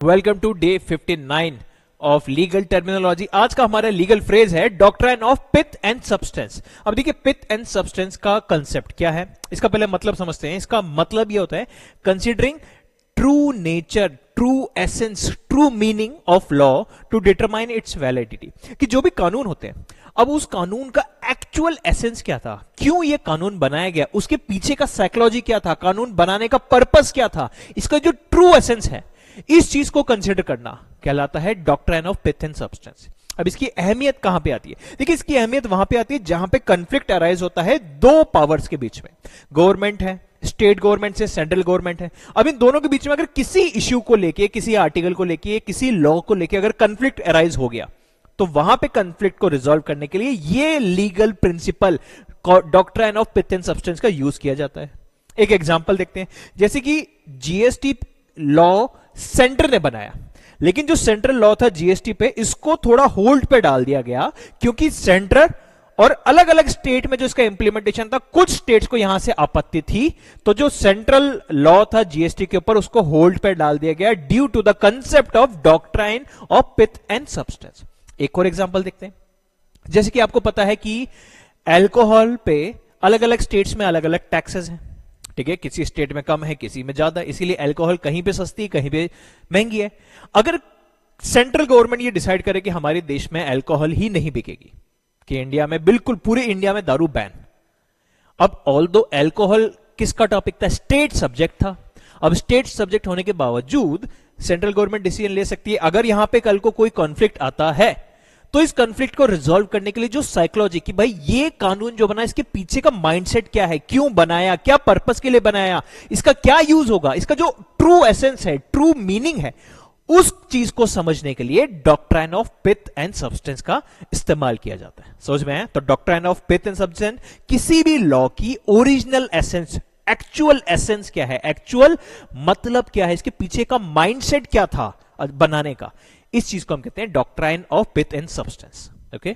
Welcome to day 59 of legal terminology. आज का हमारा लीगल फ्रेज है doctrine of pith and substance. अब देखिए पिथ एंड सब्सटेंस का कंसेप्ट क्या है, इसका पहले मतलब समझते हैं। इसका मतलब यह होता है considering true nature, true essence, true meaning of law to determine its validity. कि जो भी कानून होते हैं, अब उस कानून का एक्चुअल एसेंस क्या था, क्यों ये कानून बनाया गया, उसके पीछे का साइकोलॉजी क्या था, कानून बनाने का पर्पस क्या था, इसका जो ट्रू एसेंस है, इस चीज को कंसीडर करना कहलाता है doctrine of pith and substance. अब इसकी अहमियत कहां पे आती है? देखिए इसकी अहमियत वहां पे आती है जहां पे कंफ्लिक्ट अराइज होता है दो पावर्स के बीच में। गवर्नमेंट है, स्टेट गवर्नमेंट से सेंट्रल गवर्नमेंट है। अब इन दोनों के बीच में अगर किसी इश्यू को लेके, किसी आर्टिकल को लेके, किसी लॉ को लेके अगर कंफ्लिक्ट अराइज हो गया, तो वहां पे कंफ्लिक्ट को रिजॉल्व करने के लिए ये legal principle doctrine of pith and substance का यूज किया जाता है। एक एग्जांपल देखते हैं, जैसे कि जीएसटी लॉ सेंटर ने बनाया, लेकिन जो सेंट्रल लॉ था जीएसटी पे, इसको थोड़ा होल्ड पे डाल दिया गया क्योंकि सेंटर और अलग अलग स्टेट में जो इसका इंप्लीमेंटेशन था, कुछ स्टेट्स को यहां से आपत्ति थी, तो जो सेंट्रल लॉ था जीएसटी के ऊपर उसको होल्ड पे डाल दिया गया due to the concept of doctrine of pith and substance. एक और एग्जांपल देखते हैं, जैसे कि आपको पता है कि अल्कोहल पे अलग अलग स्टेट्स में अलग अलग टैक्सेस हैं, ठीक है, किसी स्टेट में कम है, किसी में ज्यादा, इसीलिए अल्कोहल कहीं पे सस्ती, कहीं पे महंगी है। अगर सेंट्रल गवर्नमेंट ये डिसाइड करे कि हमारे देश में अल्कोहल ही नहीं बिकेगी, कि इंडिया में बिल्कुल पूरे इंडिया में दारू बैन। अब ऑल्दो अल्कोहल किसका टॉपिक था? स्टेट सब्जेक्ट था। अब स्टेट सब्जेक्ट होने के बावजूद सेंट्रल गवर्नमेंट डिसीजन ले सकती है। अगर यहां पे कल को कोई कॉन्फ्लिक्ट आता है, तो इस कॉन्फ्लिक्ट को रिजॉल्व करने के लिए जो साइकोलॉजी की भाई ये कानून जो बना, इसके पीछे का माइंडसेट क्या है, क्यों बनाया, क्या पर्पस के लिए बनाया, इसका क्या यूज होगा, इसका जो ट्रू एसेंस है, ट्रू मीनिंग है, उस चीज को समझने के लिए doctrine of pith and substance का इस्तेमाल किया जाता है। समझ में आया? तो doctrine of pith and substance किसी भी लॉ की ओरिजिनल एसेंस, एक्चुअल एसेंस क्या है, एक्चुअल मतलब क्या है, इसके पीछे का माइंडसेट क्या था बनाने का, इस चीज को हम कहते हैं doctrine of pith and substance. Okay.